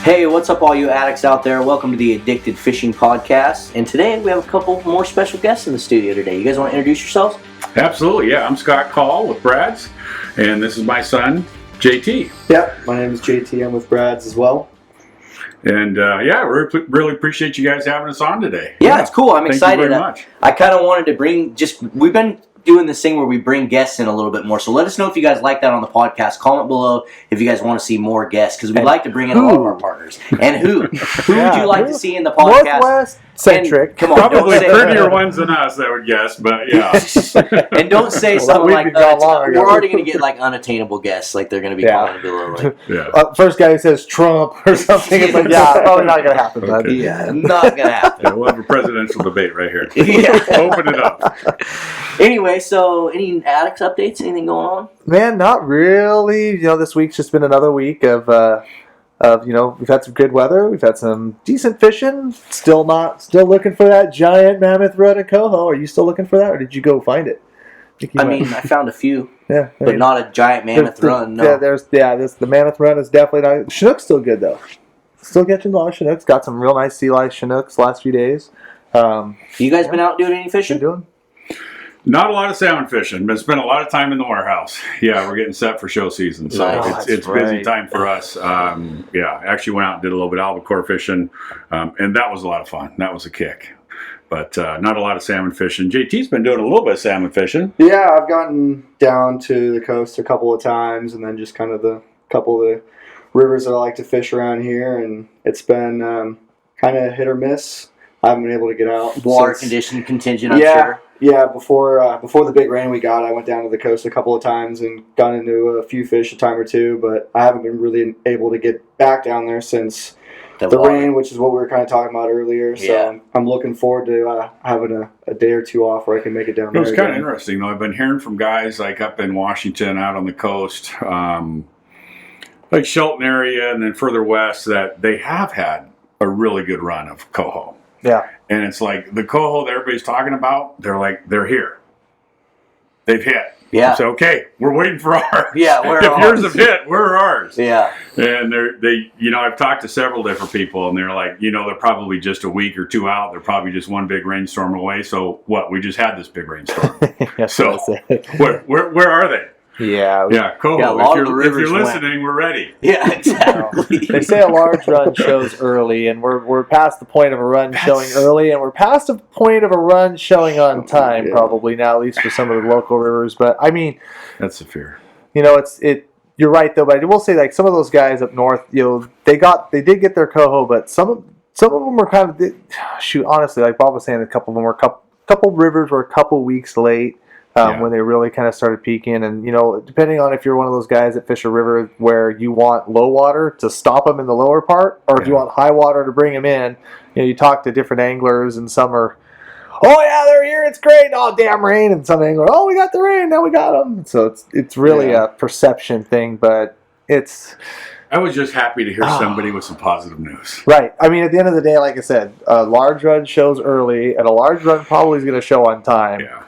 Hey, what's up all you addicts out there? Welcome to the Addicted Fishing Podcast. And today we have a couple more special guests in the studio today. You guys want to introduce yourselves? Absolutely, yeah. I'm Scott Call with Brad's, and this is my son, JT. Yep, my name is JT. I'm with Brad's as well. And we really appreciate you guys having us on today. Yeah, it's cool. I'm excited. Thank you very much. I kind of wanted to bring we've been doing this thing where we bring guests in a little bit more. So let us know if you guys like that on the podcast. Comment below if you guys want to see more guests, because we'd like to bring in a lot of our partners. And who would you like to see in the podcast? Northwest centric. Come on, Probably prettier ones than us, I would guess, but yeah. And don't say something like we're already going to get like unattainable guests, like they're going to be commenting below. Like, first guy who says Trump or something, it's like, probably not going to happen. Okay. Yeah, not going to happen. Yeah, we'll have a presidential debate right here. Open it up. Anyway, so any addicts updates? Anything going on? Man, not really. This week's just been another week of we've had some good weather. We've had some decent fishing. Still looking for that giant mammoth run at Coho. Are you still looking for that, or did you go find it? I found a few. Yeah, but not a giant mammoth run. No. The mammoth run is definitely not. Chinook's still good though. Still catching a lot of Chinooks. Got some real nice sea lice Chinooks last few days. You guys been out doing any fishing? Not a lot of salmon fishing, but spent a lot of time in the warehouse. Yeah, we're getting set for show season, so it's busy time for us. Actually went out and did a little bit of albacore fishing, and that was a lot of fun. That was a kick. But not a lot of salmon fishing. JT's been doing a little bit of salmon fishing. Yeah, I've gotten down to the coast a couple of times, and then just kind of the couple of the rivers that I like to fish around here, and it's been kind of hit or miss. I haven't been able to get out. Water condition contingent, I'm sure. Yeah, before the big rain we got, I went down to the coast a couple of times and got into a few fish a time or two, but I haven't been really able to get back down there since the rain, which is what we were kind of talking about earlier. So I'm looking forward to having a day or two off where I can make it down there. It was kind of interesting, though. I've been hearing from guys like up in Washington, out on the coast, like Shelton area, and then further west, that they have had a really good run of coho. Yeah. And it's like the coho that everybody's talking about, they're here. They've hit. Yeah. So, okay, we're waiting for ours. Yeah, where if are yours ours? have hit, where are ours? Yeah. And I've talked to several different people, and they're like, they're probably just a week or two out. They're probably just one big rainstorm away. So what? We just had this big rainstorm. So where are they? Yeah. Coho. Yeah, if you're listening, we're ready. Yeah, exactly. They say a large run shows early, and we're past the point of a run showing early, and we're past the point of a run showing on time probably now, at least for some of the local rivers. But that's a fear. You're right though. But I will say, like, some of those guys up north, they did get their coho, but some of them were kind of honestly, like Bob was saying, a couple of them were couple rivers were a couple weeks late. When they really kind of started peaking. And, depending on if you're one of those guys that fish a river where you want low water to stop them in the lower part, or if you want high water to bring them in, you talk to different anglers, and some are, oh, yeah, they're here, it's great, oh, damn rain. And some anglers, oh, we got the rain, now we got them. So it's really a perception thing, but I was just happy to hear somebody with some positive news. Right. At the end of the day, like I said, a large run shows early, and a large run probably is going to show on time. Yeah.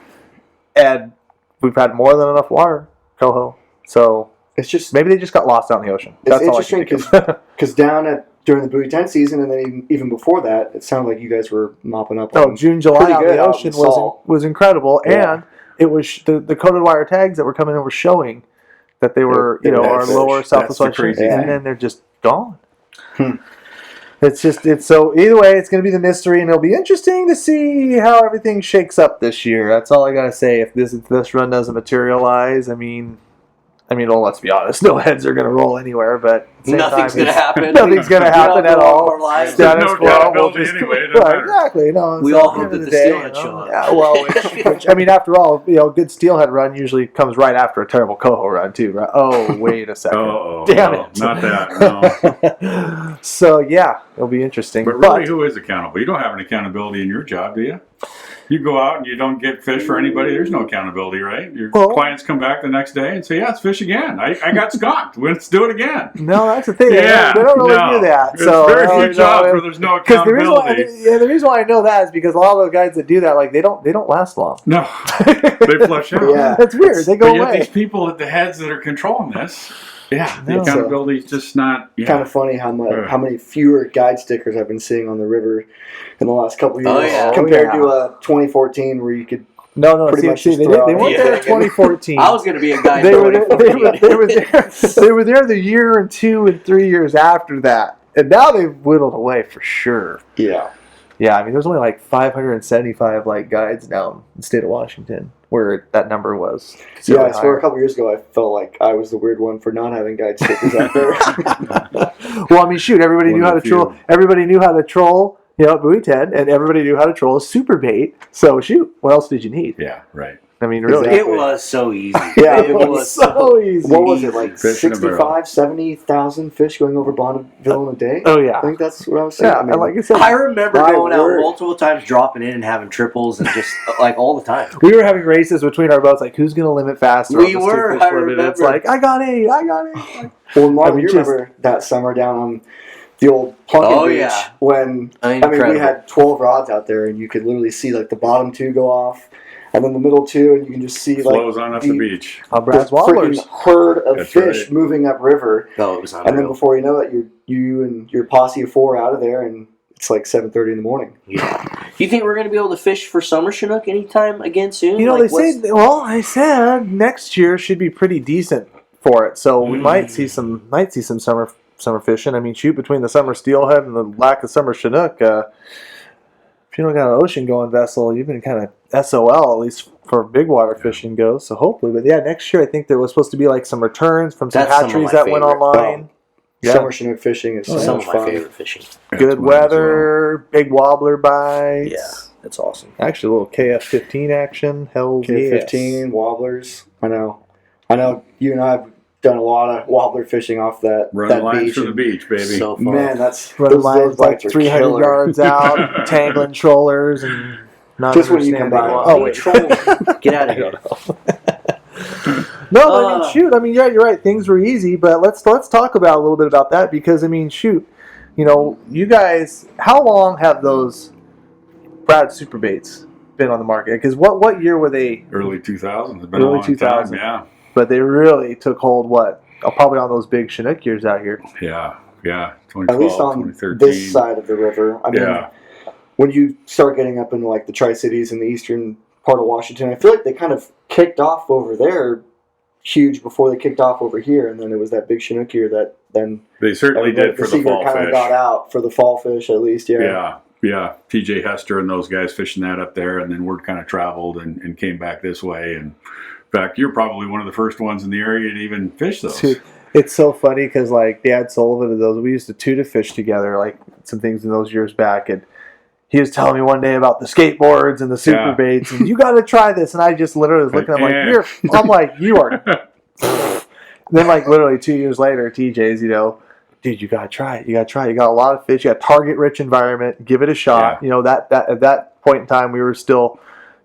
And we've had more than enough water, coho. So it's just maybe they just got lost out in the ocean. It's interesting because during the buoy tent season, and then even before that, it sounded like you guys were mopping up. No, June, July out in the ocean was incredible, and it was the coated wire tags that were coming in were showing that they were our lower southwest ocean, and then they're just gone. It's so either way, it's going to be the mystery, and it'll be interesting to see how everything shakes up this year. That's all I got to say. If this run doesn't materialize, let's be honest, no heads are going to roll anywhere, but nothing's going to happen. Nothing's going to happen at all. There's no accountability anyway. Exactly. No, we all hope that the steelhead show up. Yeah, well, which after all, good steelhead run usually comes right after a terrible coho run too, right? Oh, wait a second. Damn it. Not that. No. So yeah, it'll be interesting. But really, who is accountable? You don't have an accountability in your job, do you? You go out and you don't get fish for anybody, there's no accountability, right? Your clients come back the next day and say, yeah, it's fish again. I got skunked. Let's do it again. No, that's the thing. Yeah, they don't really do that. There's very few jobs where there's no accountability. The reason why I know that is because a lot of those guys that do that, like, they don't last long. No, they flush out. Yeah, that's weird. They go away. These people at the heads that are controlling this, Yeah, the No. accountability is just not. Yeah. Kind of funny how many fewer guide stickers I've been seeing on the river in the last couple of years Oh, yeah. compared to 2014 where you could. No, Pretty much see, just they throw weren't out there in anything. 2014. I was going to be a guy. they in were there. 2014. They were there the year and 2 and 3 years after that, and now they've whittled away for sure. Yeah. Yeah, I mean, there's only like 575 like guides now in the state of Washington, where that number was. Yeah, so a couple years ago, I felt like I was the weird one for not having guide stickers out there. Well, I mean, shoot, everybody One knew how of to the troll. few. Everybody knew how to troll. Buoy 10, and everybody knew how to troll a super bait. So shoot, what else did you need? Yeah, right. I mean, really, Exactly. It was so easy. Yeah, it was so easy. What was it, like Fish in a barrel. 70,000 fish going over Bonneville in a day? Oh yeah, I think that's what I was saying. yeah. I mean, And like I said, I remember My going out word. multiple times, dropping in and having triples, and just like all the time. we were having races between our boats, like who's going to limit faster. We on this were, two-fish I limit. And it's remember. like I got 8. Like, well, Mark, I mean, you just- remember that summer down on the old Plunket Oh, Beach yeah. when Incredible. we had 12 rods out there and you could literally see like the bottom 2 go off and then the middle 2 and you can just see like Flows on up the beach. Brad's the Wobblers. freaking herd of That's fish right. moving upriver. Oh, it was And then unreal. before you know it, you and your posse of 4 out of there and it's like 7:30 in the morning. Yeah. Do you think we're going to be able to fish for summer Chinook anytime again soon? You know, Like, I said next year should be pretty decent for it. So we might see some summer fishing. I mean, shoot, between the summer steelhead and the lack of summer Chinook, if you don't got an ocean going vessel, you've been kind of SOL, at least for big water fishing goes. So hopefully, but yeah, next year I think there was supposed to be like some returns from some That's some of hatcheries my that went favorite. online. Yeah. Summer Chinook fishing is so some much of my fun. favorite fishing. Good That's mine as weather, big wobbler bites. Yeah, that's awesome. Actually, a little KF-15 action. Hell Kid yes. 15 wobblers. I know you and I have done a lot of wobbler fishing off that Running lines beach. for the and beach, baby. So fun. Man, that's Running those lines like bites are 300 killer. yards out, tangling trollers, and not Just when you come understanding back. why- Oh, Oh, wait. wait. Get out of here. No, I mean, shoot. I mean, yeah, you're right. Things were easy, but let's talk about a little bit about that because I mean, shoot. You guys, how long have those Brad super baits been on the market? Because what year were they? Early 2000s. It's been Early a long 2000. time. Yeah. But they really took hold. Probably on those big Chinook years out here. Yeah. Yeah. At 2012, least on 2013. this side of the river. I mean, Yeah. when you start getting up into like the Tri-Cities and the eastern part of Washington, I feel like they kind of kicked off over there huge before they kicked off over here, and then it was that big Chinook year that then They certainly did for the fall kind of fish. got out for the fall fish at least. Yeah. Yeah. TJ Hester and those guys fishing that up there, and then word kind of traveled and came back this way. And in fact, you're probably one of the first ones in the area to even fish those. Dude, it's so funny because like Dad Sullivan and those, we used to Tuta fish together, like some things in those years back, and he was telling me one day about the skateboards and the super Yeah. baits, and you got to try this, and I just literally was looking, I'm like, you are. Then like literally 2 years later, TJ's, dude, you gotta try it. You gotta try it. You got a lot of fish. You got target rich environment. Give it a shot. Yeah. That at that point in time, we were still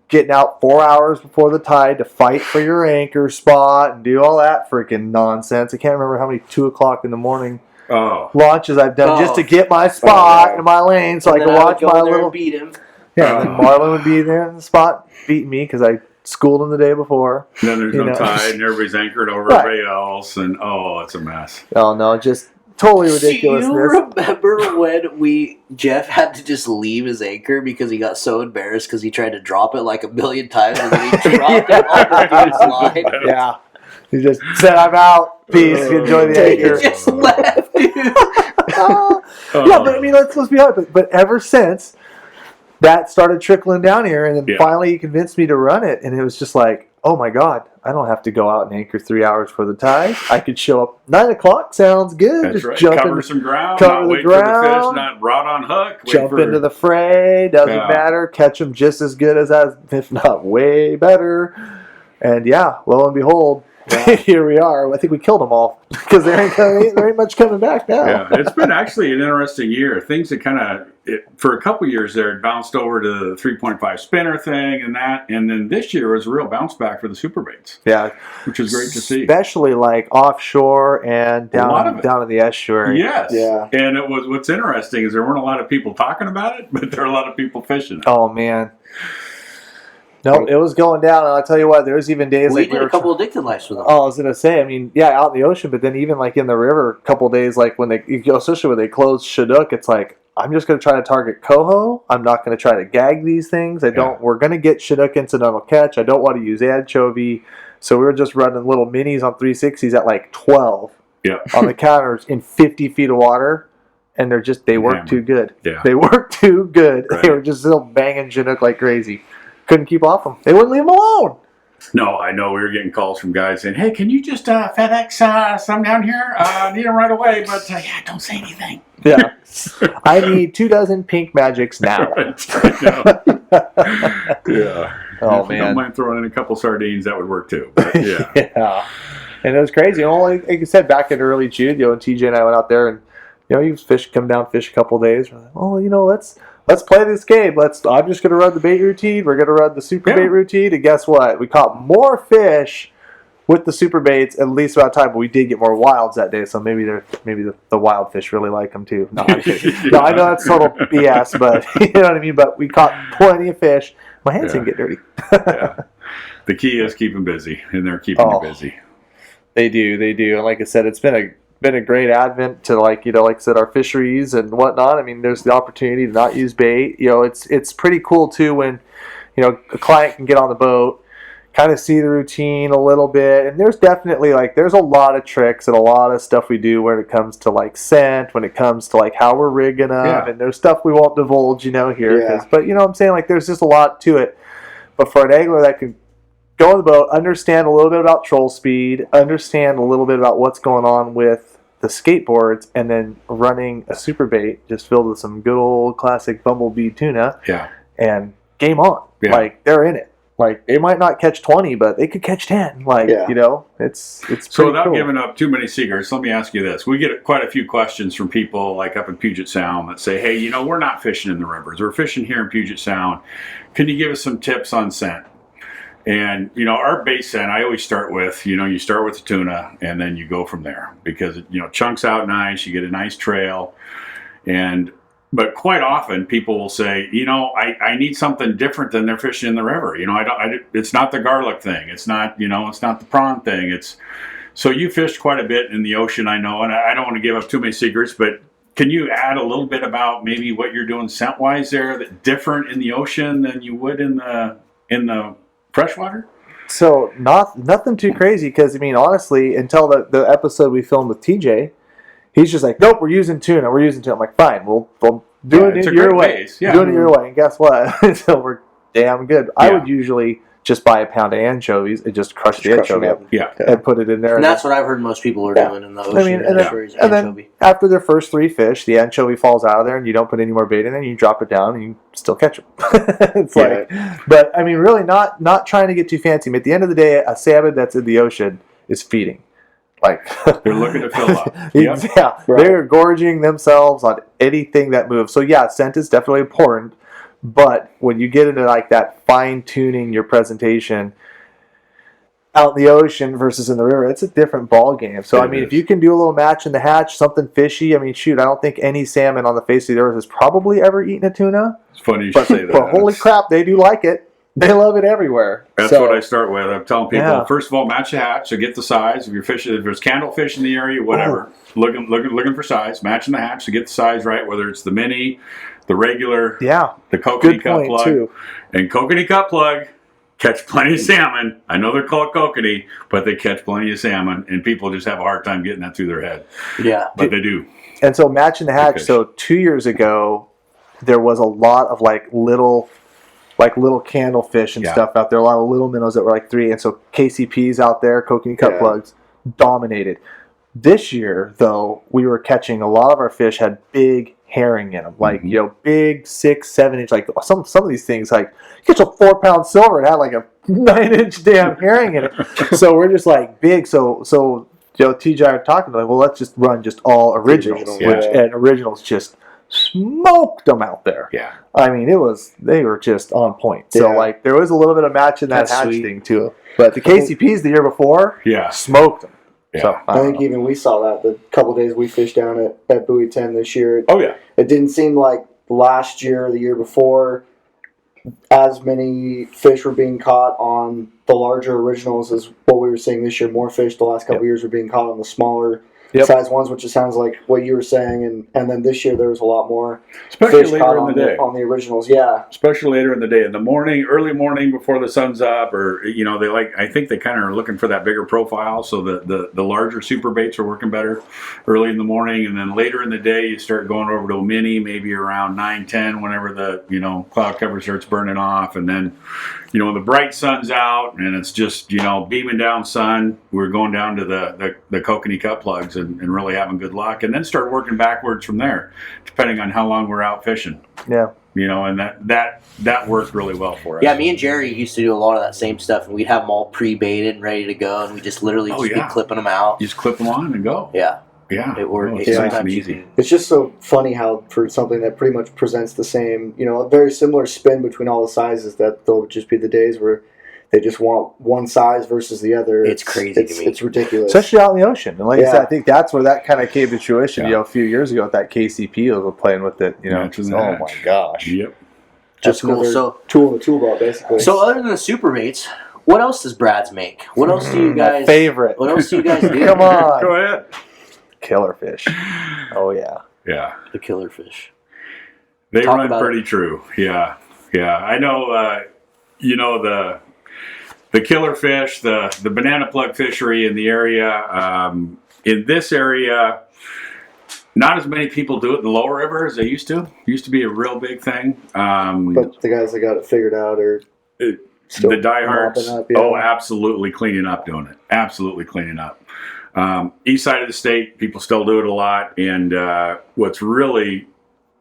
getting out 4 hours before the tide to fight for your anchor spot and do all that freaking nonsense. I can't remember how many 2:00 in the morning Oh. launches I've done just to Oh. get my spot yeah. in my lane so And I then could I would watch go my in there little. and beat him. Yeah, and then Marlon would be there in the spot beating me because I schooled him the day before. And then there's You no know. tide, and everybody's anchored over Right. everybody else, and it's a mess. Oh no, just totally Do ridiculousness. you remember when Jeff had to just leave his anchor because he got so embarrassed because he tried to drop it like a million times and then he dropped it on the dude's line? Yeah. He just said, I'm out. Peace. Enjoy the Take He it. anchor. just left, dude. Yeah, but I mean, let's be honest. But ever since that started trickling down here, and then Yeah. finally he convinced me to run it, and it was just like, oh my God, I don't have to go out and anchor 3 hours for the tide. I could show up 9 o'clock. Sounds good. That's just right. jump Cover in, some ground, cover not the wait for the fish, ground, not rod on hook. Wait jump for, into the fray. Doesn't Yeah. matter. Catch them just as good as that, if not way better. And yeah, lo and behold, here we are. I think we killed them all because there ain't much coming back now. Yeah, it's been actually an interesting year. Things that kind of, for a couple years there, it bounced over to the 3.5 spinner thing and that. And then this year was a real bounce back for the super baits, Yeah, which is great to see. especially like offshore and A lot of down it. down in the estuary. Yes. Yeah. And it was, what's interesting is there weren't a lot of people talking about it, but there are a lot of people fishing it. Oh man. No, it was going down, and I'll tell you what, there was even days we like did a couple addicted lives with them. Oh, I was gonna say, I mean, yeah, out in the ocean, but then even like in the river, a couple days, like when especially when they close Chinook, it's like I'm just gonna try to target coho. I'm not gonna try to gag these things. We're gonna get Chinook incidental catch. I don't want to use anchovy, so we were just running little minis on 360s at like 12 on the counters in 50 feet of water. And they work too good. Yeah. They work too good. Right. They were just still banging Chinook like crazy. Couldn't keep off them. They wouldn't leave them alone. No, I know we were getting calls from guys saying, "Hey, can you just FedEx some down here? Need them right away, but don't say anything." Yeah. I need 24 pink magics now. Yeah. Oh, if you man. don't mind throwing in a couple sardines, that would work too. But, yeah. Yeah. And it was crazy. Like I said, back in early June, and TJ and I went out there and, you come down, fish a couple days. We're like, let's play this game. I'm just going to run the bait routine. We're going to run the super bait routine. And guess what? We caught more fish with the super baits at least about time, but we did get more wilds that day. So maybe the wild fish really like them too. No, I'm kidding. No, I know that's total BS, but you know what I mean. But we caught plenty of fish. My hands didn't get dirty. Yeah. The key is keep them busy, and they're keeping you busy. They do. And like I said, it's been a great advent to like I said, our fisheries and whatnot. I mean, there's the opportunity to not use bait. It's pretty cool too when a client can get on the boat, kind of see the routine a little bit, and there's definitely there's a lot of tricks and a lot of stuff we do when it comes to scent, when it comes to how we're rigging them, and there's stuff we won't divulge here. Yeah. But what I'm saying, there's just a lot to it. But for an angler that can go on the boat, understand a little bit about troll speed, understand a little bit about what's going on with the skateboards, and then running a super bait just filled with some good old classic bumblebee tuna. Yeah. And game on. Yeah. They're in it. They might not catch 20, but they could catch 10. It's So without cool. giving up too many secrets, let me ask you this. We get quite a few questions from people up in Puget Sound that say, hey, we're not fishing in the rivers. We're fishing here in Puget Sound. Can you give us some tips on scent? And, our base scent, I always start with, you start with the tuna and then you go from there because, chunks out nice, you get a nice trail. But quite often people will say, I need something different than they're fishing in the river. It's not the garlic thing. It's not, it's not the prawn thing. So you fished quite a bit in the ocean, I know, and I don't want to give up too many secrets, but can you add a little bit about maybe what you're doing scent-wise there that different in the ocean than you would in the freshwater? So nothing too crazy because, honestly, until the episode we filmed with TJ, he's just like, nope, we're using tuna. I'm like, fine, we'll do it your way. Yeah. Doing it your way. And guess what? So we're damn good. I would usually just buy a pound of anchovies and just crush the anchovy up and put it in there. And that's what I've heard most people are doing in the ocean. And then after their first 3 fish, the anchovy falls out of there and you don't put any more bait in there, you drop it down and you still catch them. But really not trying to get too fancy. At the end of the day, a salmon that's in the ocean is feeding. They're looking to fill up. Yeah, they're gorging themselves on anything that moves. So scent is definitely important. But when you get into that fine tuning your presentation out in the ocean versus in the river, it's a different ball game. So if you can do a little match in the hatch, something fishy. I don't think any salmon on the face of the earth has probably ever eaten a tuna. It's funny you should say that. But holy crap, they do like it. They love it everywhere. That's what I start with. I'm telling people, first of all, match the hatch. So get the size. If you're fishing, if there's candlefish in the area, whatever, looking for size. Matching the hatch to get the size right. Whether it's the mini, the regular, the kokanee cut plug, too. And kokanee cut plug catch plenty of salmon. I know they're called kokanee, but they catch plenty of salmon, and people just have a hard time getting that through their head. Yeah, but they do. And so matching the hatch. So 2 years ago, there was a lot of little candlefish and stuff out there. A lot of little minnows that were 3. And so KCPs out there, kokanee cut plugs, dominated. This year, though, we were catching a lot of our fish had big herring in them, big 6-7 inch. Some of these things, you catch a 4-pound silver and had a 9-inch damn herring in it. So we're just big. So TJ are talking let's just run just all originals, and originals just smoked them out there. Yeah. They were just on point. So there was a little bit of match in that hatch thing too. But the KCPs the year before, smoked them. Yeah. So I think even we saw that the couple days we fished down at Buoy 10 this year. Oh yeah. It didn't seem like last year or the year before as many fish were being caught on the larger originals as what we were seeing this year. More fish the last couple years were being caught on the smaller size ones, which it sounds like what you were saying. And then this year there was a lot more especially fish later caught in on the day. On the originals. Yeah, especially later in the day, in the morning, early morning before the sun's up, or I think they kind of are looking for that bigger profile, so the larger super baits are working better early in the morning, and then later in the day you start going over to a mini, maybe around 9-10, whenever the cloud cover starts burning off, and then when the bright sun's out and it's just beaming down sun, we're going down to the kokanee cut plugs and really having good luck, and then start working backwards from there, depending on how long we're out fishing. Yeah. And that worked really well for us. Yeah, me and Jerry used to do a lot of that same stuff, and we'd have them all pre-baited and ready to go, and we just literally be clipping them out. You just clip them on and go. Yeah. Yeah. It worked. It's nice and easy. It's just so funny how for something that pretty much presents the same, a very similar spin between all the sizes, that there'll just be the days where they just want one size versus the other. It's crazy to me. It's ridiculous. Especially out in the ocean. And like I said, I think that's where that kind of came to fruition. A few years ago at that KCP was playing with it. Oh my gosh. Yep. Just cool. So tool in the tool belt, basically. So other than the super baits, what else does Brad's make? What else do you guys? My favorite. What else do you guys do? Come on. Go ahead. Killer fish. Oh yeah. Yeah. The killer fish. They run pretty true. Yeah. Yeah. I know. The killer fish, the banana plug fishery in the area. In this area, not as many people do it in the lower river as they used to. It used to be a real big thing. But the guys that got it figured out are still the diehards. Up, absolutely cleaning up doing it. Absolutely cleaning up. East side of the state, people still do it a lot. And what's really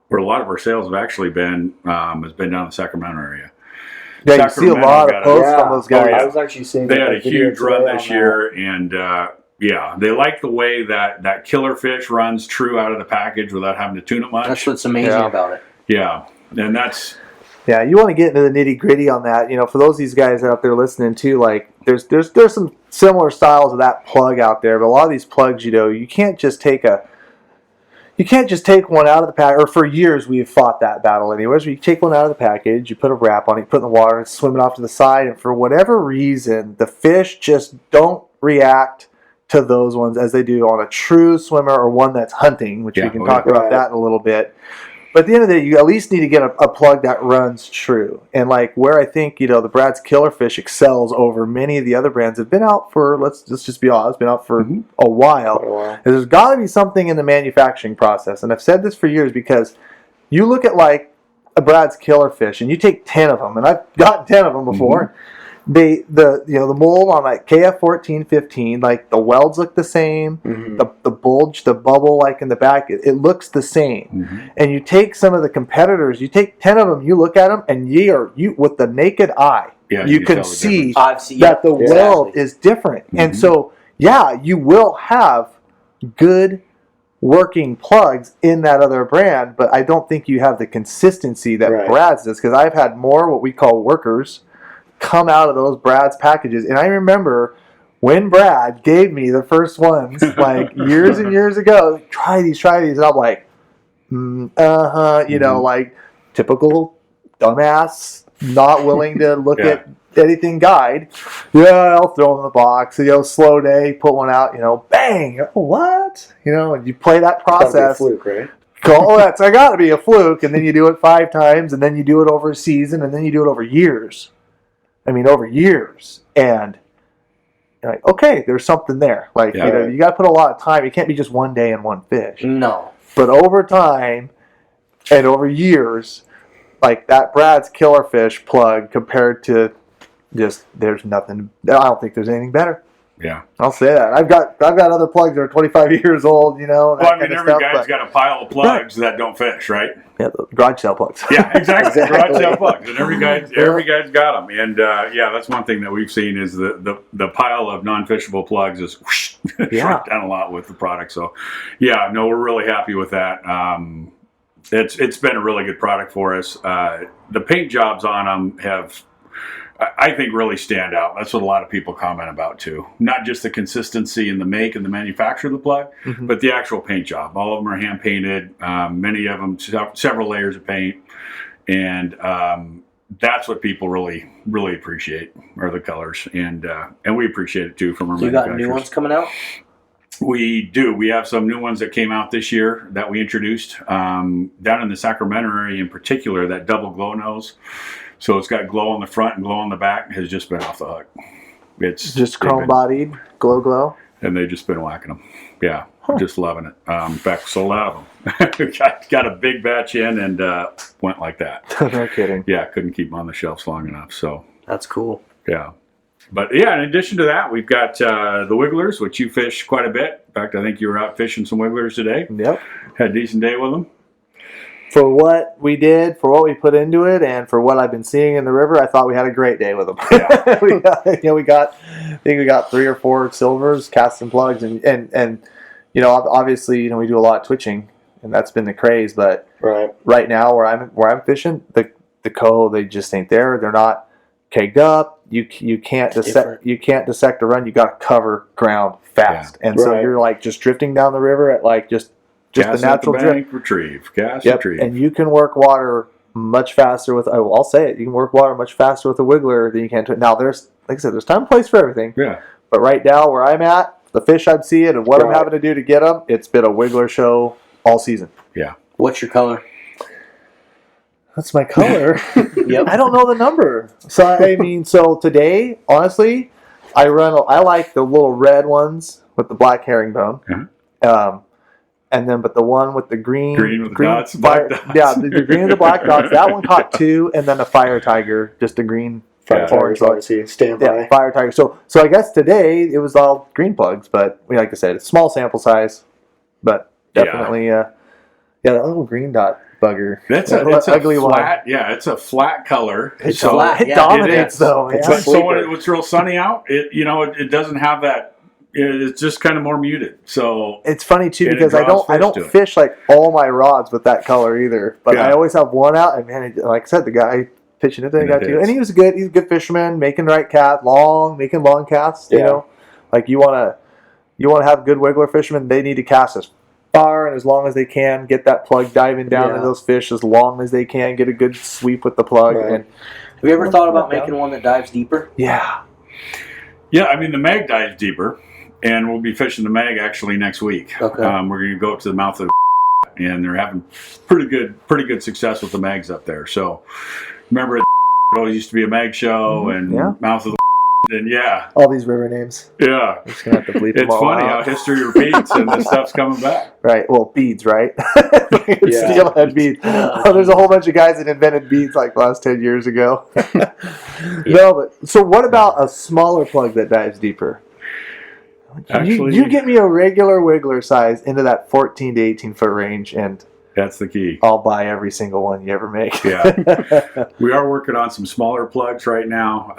where a lot of our sales have actually been has been down in the Sacramento area. Yeah, you see a lot of posts from those guys. I was actually seeing they had a huge run this year, and they like the way that killer fish runs true out of the package without having to tune it much. That's what's amazing about it. Yeah, and that's. Yeah, you want to get into the nitty gritty on that. For those of these guys out there listening too, like there's some similar styles of that plug out there, but a lot of these plugs, you can't just take one out of the pack. Or for years we've fought that battle anyways. Where you take one out of the package, you put a wrap on it, you put it in the water, and swim it off to the side, and for whatever reason, the fish just don't react to those ones as they do on a true swimmer or one that's hunting, which we can talk about that in a little bit. But at the end of the day, you at least need to get a plug that runs true. And like where I think, the Brad's Killerfish excels over many of the other brands have been out for, let's just be honest, been out for a while. And there's got to be something in the manufacturing process. And I've said this for years because you look at like a Brad's Killerfish and you take 10 of them, and I've got 10 of them before. The mold on like KF 1415, like the welds look the same, the bulge, the bubble like in the back, it looks the same. And you take some of the competitors, you take 10 of them, you look at them, and you with the naked eye, you can see that the weld is different. And so, you will have good working plugs in that other brand, but I don't think you have the consistency that Brad's does, because I've had more what we call workers come out of those Brad's packages. And I remember when Brad gave me the first ones, like years and years ago, try these. And I'm like, like typical dumbass, not willing to look at anything guide. Yeah, I'll throw them in the box. Slow day, put one out, bang. What? And you play that process. It's gotta be a fluke, right? That's got to be a fluke. And then you do it 5 times, and then you do it over a season, and then you do it over years. Over years, and you're like, okay, there's something there. Like, you got to put a lot of time. It can't be just one day and one fish. No. But over time and over years, like that Brad's Killerfish plug compared to there's nothing. I don't think there's anything better. Yeah, I'll say that. I've got other plugs that are 25 years old. Well, every guy's got a pile of plugs that don't fish, right? Yeah, the garage sale plugs. Yeah, exactly. Garage sale plugs, and every guy's got them. And that's one thing that we've seen is the pile of non-fishable plugs is shrunk down a lot with the product. So, we're really happy with that. It's been a really good product for us. The paint jobs on them have, I think, really stand out. That's what a lot of people comment about too. Not just the consistency in the make and the manufacture of the plug, but the actual paint job. All of them are hand painted. Many of them several layers of paint, and that's what people really, really appreciate are the colors, and we appreciate it too from our You got manufacturers. new ones coming out? We do. We have some new ones that came out this year that we introduced down in the Sacramento area in particular. That double glow nose, so it's got glow on the front and glow on the back, has just been off the hook. It's Just chrome bodied, glow. and they've just been whacking them. Yeah, just loving it. In fact, sold out of them. got a big batch in and went like that. No kidding. Yeah, couldn't keep them on the shelves long enough. So That's cool. yeah. But yeah, in addition to that, we've got the wigglers, which you fish quite a bit. In fact, I think you were out fishing some wigglers today. Yep. Had a decent day with them. For what we did, for what we put into it, and for what I've been seeing in the river, I thought we had a great day with them. Yeah. we got 3 or 4 silvers, casts and plugs, and obviously, we do a lot of twitching, and that's been the craze. But right now, where I'm fishing, the coho, they just ain't there. They're not kegged up. You can't dissect a run. You got to cover ground fast, and so you're like just drifting down the river at like just the natural drift. Retrieve, retrieve. And you can work water much faster with. I'll say it. You can work water much faster with a wiggler than you can. Now there's, like I said, there's time and place for everything. Yeah. But right now, where I'm at, the fish I'm seeing and what I'm having to do to get them, it's been a wiggler show all season. Yeah. What's your color? That's my color. Yep. I don't know the number. So today, honestly, I like the little red ones with the black herringbone. Uh-huh. But the one with the green with the dots, fire, black dots. yeah, the green and the black dots. That one caught 2, and then a fire tiger, just a green Fire Tiger's obviously stand by. Yeah, fire tiger. So I guess today it was all green plugs, but like I said, it's small sample size, but definitely, the little green dot bugger. It's ugly a one. flat. Yeah, it's a flat color. It's flat. It dominates though. It's Yeah. so when it's real sunny out, it doesn't have that. It's just kind of more muted. So it's funny too it because I draws don't fish to it. fish like all my rods with that color either. But I always have one out, and man, like I said, the guy pitching it, I got to, and he's good. He's a good fisherman, making the right cast, making long casts. You know, like you want to have good wiggler fishermen. They need to cast as far and as long as they can. Get that plug diving down into those fish as long as they can. Get a good sweep with the plug. Right. And have you ever thought about making one that dives deeper? Yeah. I mean the mag dives deeper. And we'll be fishing the mag actually next week. Okay. We're going to go up to the mouth of the and they're having pretty good success with the mags up there. So remember, it always used to be a mag show and mouth of the and all these river names. Yeah. I'm just gonna have to bleep them It's all funny out. how history repeats and this stuff's coming back. Right. Well, beads, right? Steelhead beads. There's a whole bunch of guys that invented beads like the last 10 years ago. No, but so what about a smaller plug that dives deeper? Actually, you get me a regular wiggler size into that 14 to 18 foot range, and that's the key. I'll buy every single one you ever make. Yeah. We are working on some smaller plugs right now.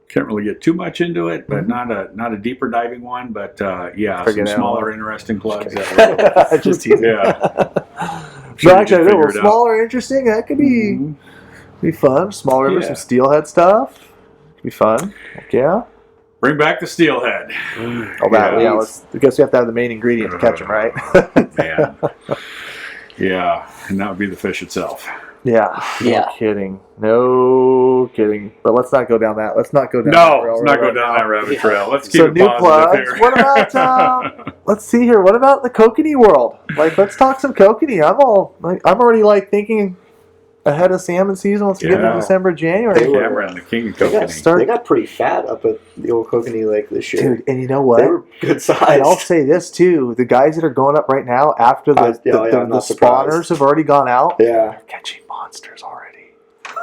Can't really get too much into it, but not a deeper diving one. But some smaller, interesting plugs. Just teasing. So actually, smaller, interesting. That could be fun. Smaller river, some steelhead stuff. Could be fun. Heck yeah. Bring back the steelhead. I guess we have to have the main ingredient to catch them, right? Man. Yeah, and that would be the fish itself. Yeah. No kidding. But let's not go down that. Let's not go down that rabbit trail. Let's keep it new positive plugs. here. What about let's see here. What about the kokanee world? Like, let's talk some kokanee. I'm already thinking ahead of salmon season. Let's get into December, January. Cameron, the king of kokanee. They got pretty fat up at the old Kokanee Lake this year. Dude, and you know what? They were good size. And I'll say this too: the guys that are going up right now after the spawners have already gone out, they're catching monsters already.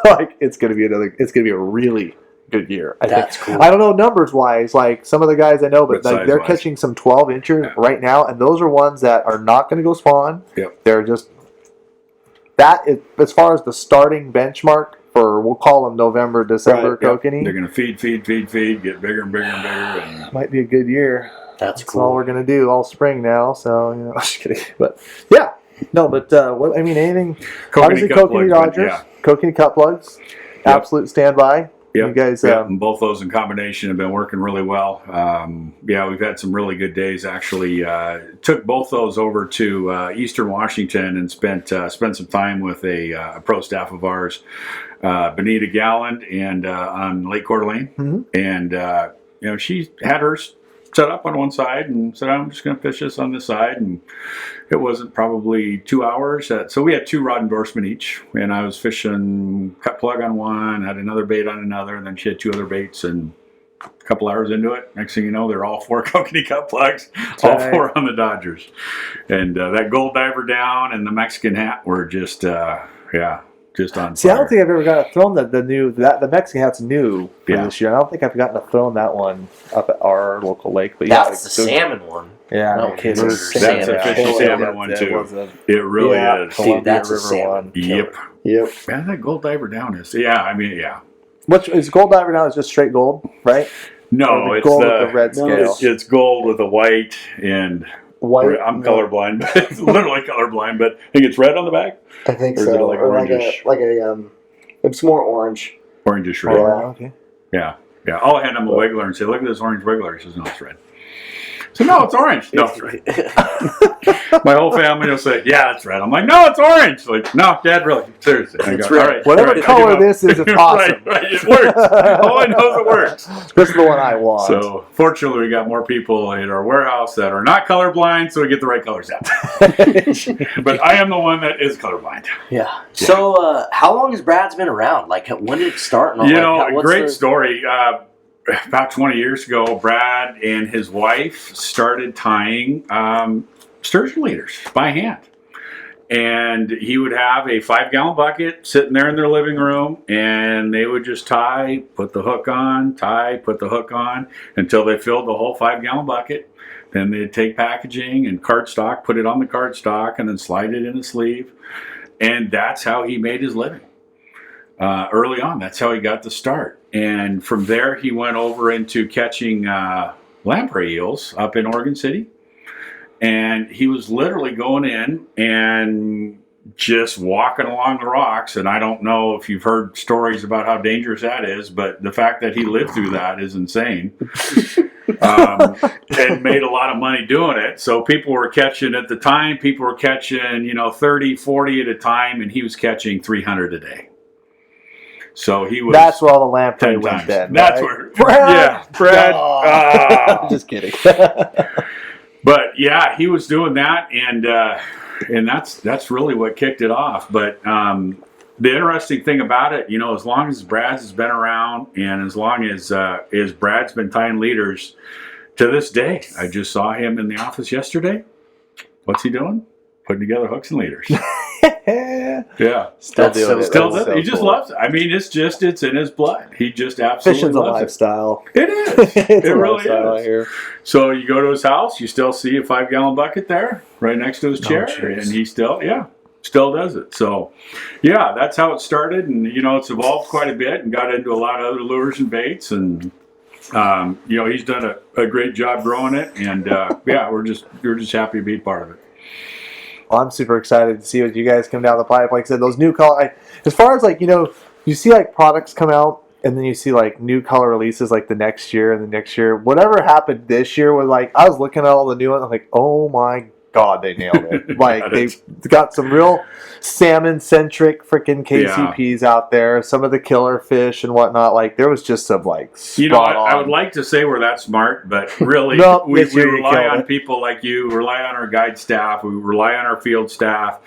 Like it's gonna be a really good year. That's cool. I don't know numbers wise, like some of the guys I know, but like they're catching some 12 inchers right now, and those are ones that are not going to go spawn. Yep. They're just as far as the starting benchmark for, we'll call them November, December kokanee. They're going to feed, get bigger and bigger and bigger. And might be a good year. That's cool. All we're going to do all spring now. So just kidding. But anything? Kokanee Dodgers, kokanee cut plugs, absolute standby. Yep. You guys, and both those in combination have been working really well. We've had some really good days. Actually, took both those over to Eastern Washington and spent some time with a pro staff of ours, Benita Galland, and on Lake Coeur d'Alene. Mm-hmm. And she had hers set up on one side and said, I'm just going to fish this on this side. And it wasn't probably 2 hours. So we had 2 rod endorsement each. And I was fishing cut plug on one, had another bait on another, and then she had 2 other baits. And a couple hours into it, next thing you know, they're all 4 kokanee cut plugs, all 4 on the Dodgers. And that gold diver down and the Mexican hat were just on See, fire. I don't think I've ever gotten thrown the Mexican hat's new for this year. I don't think I've gotten to thrown that one up at our local lake. But that's the salmon one. Yeah, no kidding. That's a official salmon one too. It really is. Dude, that's a River salmon. one. Yep. Yep. That gold diver down is. Yeah. Which is gold diver now? Is just straight gold, right? No, or it's gold with the red scale. It's gold with a white and. White. I'm colorblind, but it's literally colorblind. But I think it's red on the back. I think or is so. it like or orangish? It's more orange. Orangish red. Yeah. Okay. Yeah. I'll hand him a wiggler and say, "Look at this orange wiggler." He says, "No, it's red." So no, it's orange. No, it's red. My whole family will say, "Yeah, it's red." I'm like, "No, it's orange." Like, "No, Dad, really, seriously." It's go, red. "All right, Whatever color this is, it's awesome. right, it works. All I know is it works. This is the one I want. So fortunately, we got more people in our warehouse that are not colorblind, so we get the right colors out. But I am the one that is colorblind. Yeah. So how long has Brad's been around? Like, when did it start? And Great story. About 20 years ago, Brad and his wife started tying sturgeon leaders by hand. And he would have a 5-gallon bucket sitting there in their living room, and they would just tie, put the hook on, tie, put the hook on, until they filled the whole 5-gallon bucket. Then they'd take packaging and cardstock, put it on the cardstock, and then slide it in a sleeve. And that's how he made his living. Early on, that's how he got the start. And from there, he went over into catching lamprey eels up in Oregon City. And he was literally going in and just walking along the rocks. And I don't know if you've heard stories about how dangerous that is, but the fact that he lived through that is insane. And made a lot of money doing it. So people were catching, at the time, 30, 40 at a time, and he was catching 300 a day. So he was. That's where all the lamprey went then. That's right? where. Brad. Just kidding. But yeah, he was doing that, and that's really what kicked it off. But the interesting thing about it, as long as Brad's has been around, and as long as Brad's been tying leaders, to this day, I just saw him in the office yesterday. What's he doing? Putting together hooks and leaders. Yeah. Still doing it. Still does it. He just loves it. I mean, it's in his blood. He just absolutely Fishing's a loves lifestyle. It is. It's It a really lifestyle is. here. So you go to his house, you still see a 5-gallon bucket there right next to his chair, and he still does it. So, yeah, that's how it started, and it's evolved quite a bit and got into a lot of other lures and baits, and he's done a great job growing it, and we're just happy to be part of it. Well, I'm super excited to see what you guys come down the pipe. Like I said, those new color. As far as you see products come out, and then you see new color releases the next year and the next year. Whatever happened this year was I was looking at all the new ones. I'm like, oh my God, they nailed it. They've got some real salmon-centric freaking KCPs out there. Some of the killer fish and whatnot. There was just some spot on. I would like to say we're that smart, but really, we rely on people like you. We rely on our guide staff. We rely on our field staff.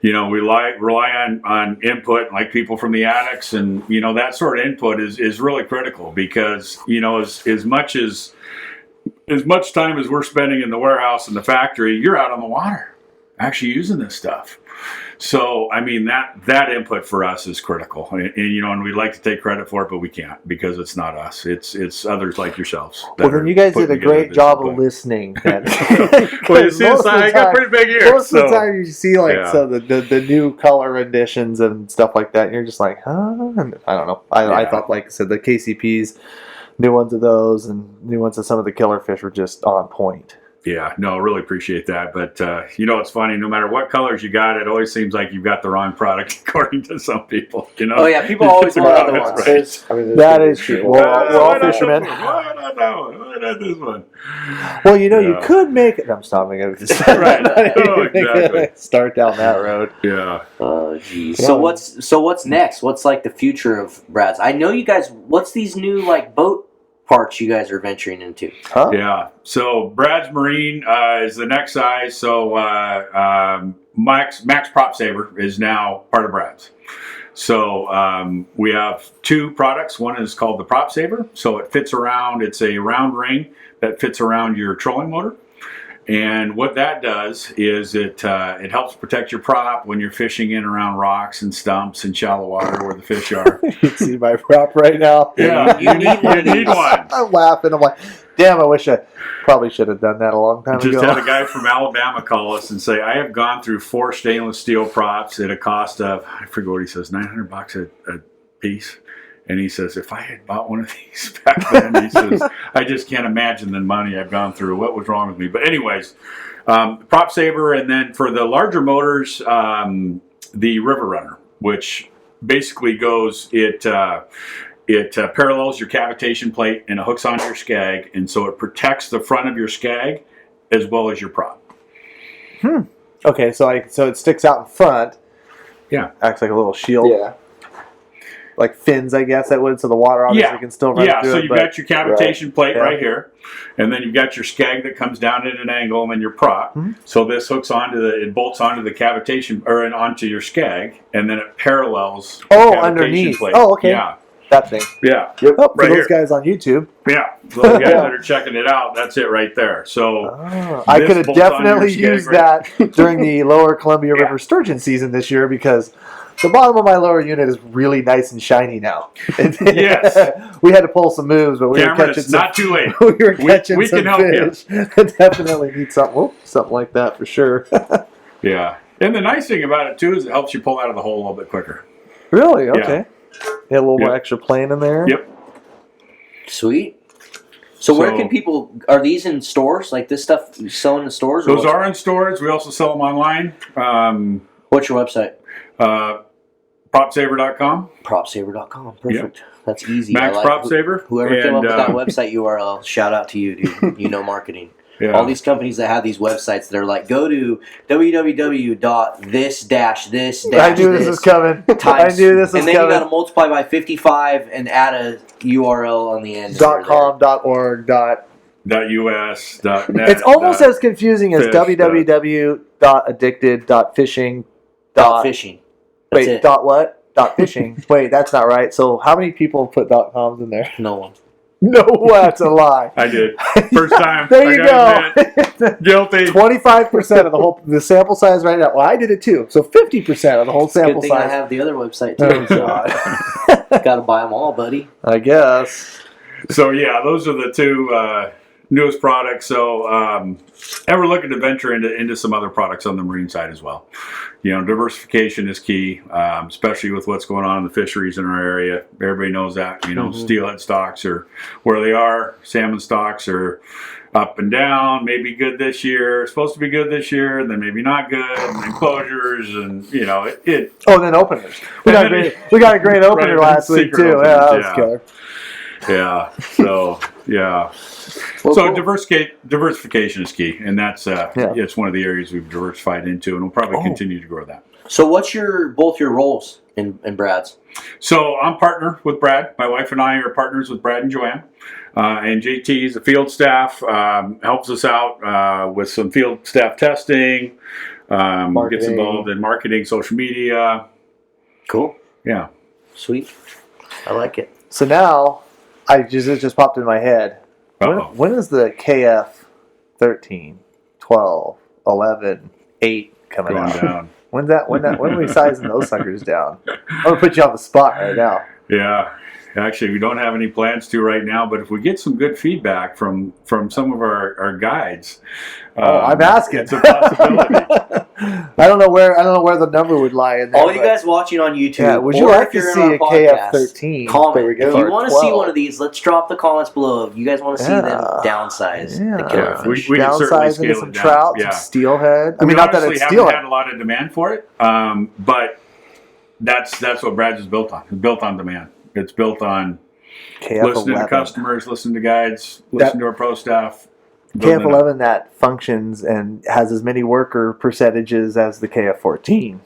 We rely on input, like people from the attics, and that sort of input is really critical, because as much time as we're spending in the warehouse and the factory, you're out on the water actually using this stuff. So, I mean, that input for us is critical. And we'd like to take credit for it, but we can't, because it's not us. It's others like yourselves. Well, then you guys did a great job of listening. Then. Well, you see, I got pretty big ears. Most of the time you see the new color renditions and stuff like that, and you're just like, huh? And I don't know. I thought, like I said, the KCPs, new ones of those, and new ones of some of the killer fish were just on point. Yeah, no, really appreciate that. But it's funny. No matter what colors you got, it always seems like you've got the wrong product, according to some people. Oh yeah, people always want other ones. Right. That is true. We're all fishermen. Why not this one? Well, you could make it. I'm stopping it. Right. Oh, exactly. Start down that road. Yeah. Oh, geez. So what's next? What's like the future of Brad's? I know you guys. What's these new like boat parts you guys are venturing into? Huh? Yeah. So Brad's Marine is the next size. So Max Prop Saver is now part of Brad's. So we have two products. One is called the Prop Saver. So it fits around. It's a round ring that fits around your trolling motor. And what that does is it helps protect your prop when you're fishing in around rocks and stumps and shallow water where the fish are. You can see my prop right now. Yeah, you need one. I'm laughing. I'm like, damn, I wish I probably should have done that a long time ago. Just had a guy from Alabama call us and say, I have gone through 4 stainless steel props at a cost of, I forget what he says, $900 a piece. And he says, if I had bought one of these back then, he says, I just can't imagine the money I've gone through. What was wrong with me? But anyways, Prop Saver, and then for the larger motors, the River Runner, which basically goes, it parallels your cavitation plate and it hooks onto your skag, and so it protects the front of your skag as well as your prop. Okay, so it sticks out in front. Yeah. Acts like a little shield. Yeah. Like fins, I guess that would, so the water obviously can still run through it. So you've got your cavitation plate right here, and then you've got your skag that comes down at an angle, and then your prop. Mm-hmm. So this hooks it bolts onto the cavitation, or onto your skag, and then it parallels the cavitation underneath. plate. Oh, okay. Yeah. That thing. Yeah. Yep. Oh, for right those guys on YouTube. Yeah. Those guys that are checking it out, that's it right there. So I could have definitely used that during the Lower Columbia River sturgeon season this year, because the bottom of my lower unit is really nice and shiny now. Yes. We had to pull some moves, but we were catching it's not too late. We were catching we some can help fish. You. Definitely need something like that for sure. Yeah. And the nice thing about it, too, is it helps you pull out of the hole a little bit quicker. Really? Okay. Yeah, a little more extra plane in there. Yep. Sweet. So where can people, are these in stores? Like this stuff selling in stores? Those are in stores. We also sell them online. What's your website? PropSaver.com. PropSaver.com. Perfect. Yep. That's easy. Max Prop Saver. Whoever came up with that website URL, shout out to you, dude. You know marketing. Yeah. All these companies that have these websites, they're like, go to www.this-this. I knew this was coming. I knew this was coming. And then you got to multiply by 55 and add a URL on the end. .com, .org, .us, .net. It's almost as confusing as www.addicted.fishing. Fishing. Wait, what? .fishing. Wait, that's not right. So how many people put .coms in there? No one. No, that's a lie. I did. First time. There you go. Guilty. 25% of the sample size right now. Well, I did it too. So 50% of the whole sample Good thing size. I have the other website too. Got to buy them all, buddy. I guess. So yeah, those are the two newest products. So and we're looking to venture into some other products on the marine side as well. Diversification is key, especially with what's going on in the fisheries in our area. Everybody knows that. Steelhead stocks are where they are. Salmon stocks are up and down. Maybe good this year. Supposed to be good this year, and then maybe not good. And then closures, and it. Oh, then openers. We got a great opener last week too. Openers, yeah, that was killer. Yeah. So yeah. Well, so cool. diversification is key, and that's it's one of the areas we've diversified into, and we'll probably continue to grow that. So what's both your roles in Brad's? So I'm partner with Brad. My wife and I are partners with Brad and Joanne. And JT is the field staff, helps us out with some field staff testing, gets involved in marketing, social media. Cool. Yeah. Sweet. I like it. So now, it just popped in my head. When is the KF 13, 12, 11, 8 coming Going out? down. When are we sizing those suckers down? I'm going to put you on the spot right now. Yeah. Actually, we don't have any plans to right now, but if we get some good feedback from some of our guides, I'm asking. It's a possibility. I don't know where the number would lie in there. All you guys watching on YouTube, yeah, would you or like if to you're see in a our podcast, KF13? comment. There we go. If you want to see 12. one of these, let's drop the comments below. If you guys want to see them downsize the Yeah, we killerfish. can certainly Downsize scale into it some down. trout, Yeah. some steelhead. I We mean, not that honestly it's haven't steelhead. had a lot of demand for it, but that's what Brad's is built on. It's built on demand. It's built on listening to KF11. customers, listening to guides, listening to our pro staff. building it up. KF11 that functions and has as many worker percentages as the KF14.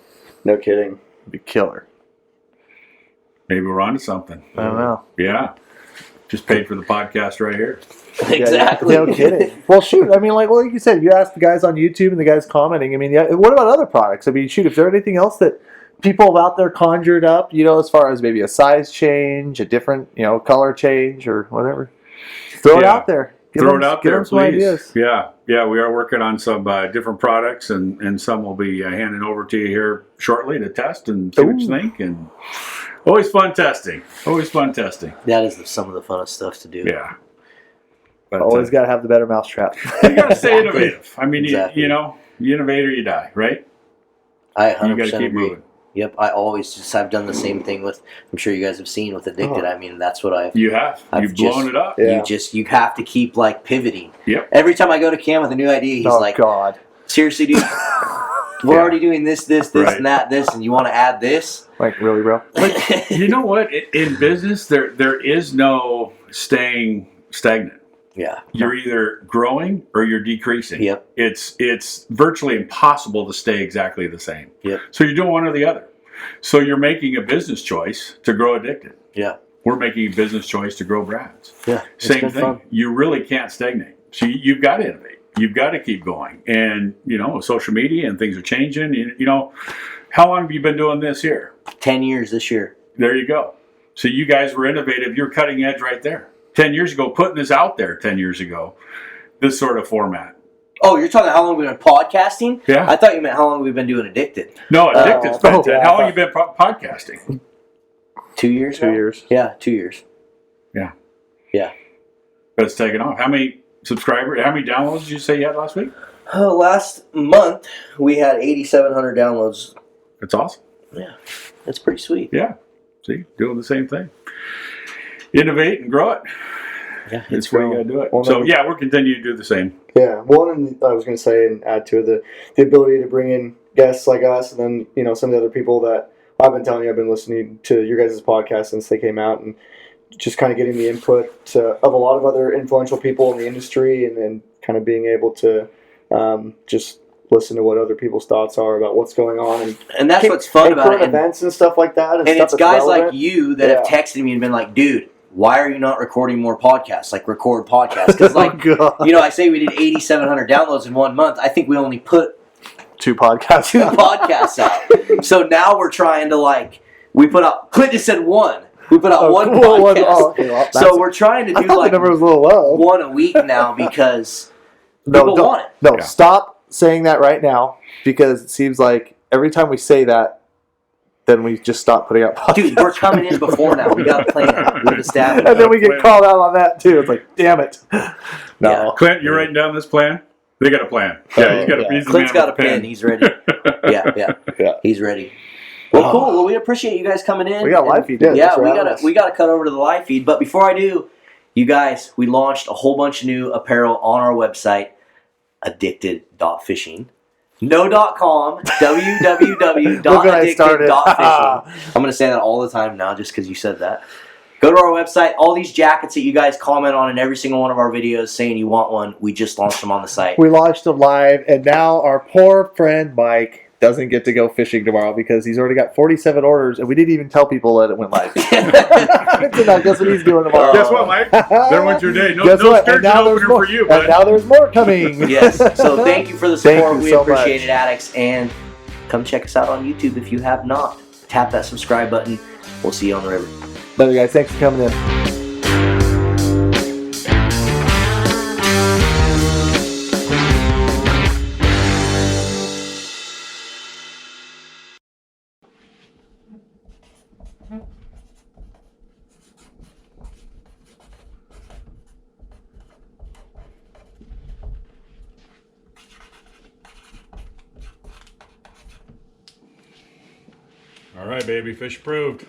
No kidding. Be killer. Maybe we're onto something. I don't know. Yeah. Just paid for the podcast right here. Exactly. No kidding. Well, shoot. I mean, like you said, you asked the guys on YouTube and the guys commenting. I mean, yeah, what about other products? I mean, shoot, if there's anything else that people out there conjured up, as far as maybe a size change, a different, color change or whatever, throw it out there. Throw it out there, some please. ideas. Yeah, we are working on some different products, and some will be handing over to you here shortly to test and see what you think. And always fun testing. That is some of the funnest stuff to do. Yeah. But, Always got to have the better mousetrap. you got to stay innovative. I mean, Exactly. you innovate or you die, right? I You 100% got to keep agree. moving. Yep, I've done the same thing with, I'm sure you guys have seen with Addicted. I mean, that's what I've, You have. I've You've blown it up. Yeah. you have to keep like pivoting. Yep. Every time I go to Cam with a new idea, he's like, God. seriously, dude, we're already doing this, Right. and that, and you want to add this? Like, really, bro? You know what? In business, there is no staying stagnant. Yeah. You're either growing or you're decreasing. Yep. It's virtually impossible to stay exactly the same. Yep. So you're doing one or the other. So you're making a business choice to grow Addicted. Yeah. We're making a business choice to grow Brad's. Yeah. It's Same been thing. fun. You really can't stagnate. So you've got to innovate. You've got to keep going. And, social media and things are changing. How long have you been doing this here? 10 years this year. There you go. So you guys were innovative. You're cutting edge right there. 10 years ago, putting this out there 10 years ago, this sort of format. Oh, you're talking how long we've been podcasting? Yeah. I thought you meant how long we've been doing Addicted. No, Addicted's been 10. yeah. How long have you been podcasting? 2 years 2 now? years. Yeah, 2 years. Yeah. Yeah. But it's taken off. How many subscribers, how many downloads did you say you had last week? Last month, we had 8,700 downloads. It's awesome. Yeah. That's pretty sweet. Yeah. See, doing the same thing. Innovate and grow it. Yeah, That's where you got to do it. Well, So, no- yeah, we're continuing to do the same. Yeah, well, and I was going to say and add to it the ability to bring in guests like us, and then some of the other people that I've been telling you I've been listening to your guys' podcast since they came out, and just kind of getting the input of a lot of other influential people in the industry, and then kind of being able to just listen to what other people's thoughts are about what's going on, And that's what's fun and about it. current events and stuff like that, And stuff it's that's guys relevant. like you that have texted me and been like, dude, why are you not recording more podcasts? Like, record podcasts. Because, like, God. I say we did 8,700 downloads in 1 month. I think we only put 2 podcasts. 2 podcasts out. So now we're trying to, we put out, Clint just said 1. We put out one podcast. Okay, well, So we're trying to I do, thought the number was a little low. 1 a week now because people don't- want it. No, Yeah. stop saying that right now because it seems like every time we say that, then we just stop putting out podcasts. Dude, we're coming in before now. We got a plan. We've established. and then we get called out on that too. It's like, damn it. Yeah. No. Clint, you're writing down this plan? They got a plan. Yeah, he's got a he's the Clint's man got a with pen. He's ready. Yeah. Yeah. He's ready. Well, cool. Well, we appreciate you guys coming in. We got a live And- feed. Yeah, Yeah, thanks for we having gotta us. we gotta cut over to the live feed. But before I do, you guys, we launched a whole bunch of new apparel on our website, addicted.fishing. No.com, Look what I started. www.addicted.fishing. I'm going to say that all the time now just because you said that. Go to our website. All these jackets that you guys comment on in every single one of our videos saying you want one, we just launched them on the site. We launched them live, and now our poor friend Mike doesn't get to go fishing tomorrow because he's already got 47 orders, and we didn't even tell people that it went live. So now guess what he's doing tomorrow? Guess what, Mike? There went your day. No, Guess no what? sturgeon And now there's opener more. for you, And bud. now there's more coming. Yes. So thank you for the Thank support. you We so appreciate much. it, addicts. And come check us out on YouTube if you have not. Tap that subscribe button. We'll see you on the river. Love you guys. Thanks for coming in. All right, baby. Fish approved.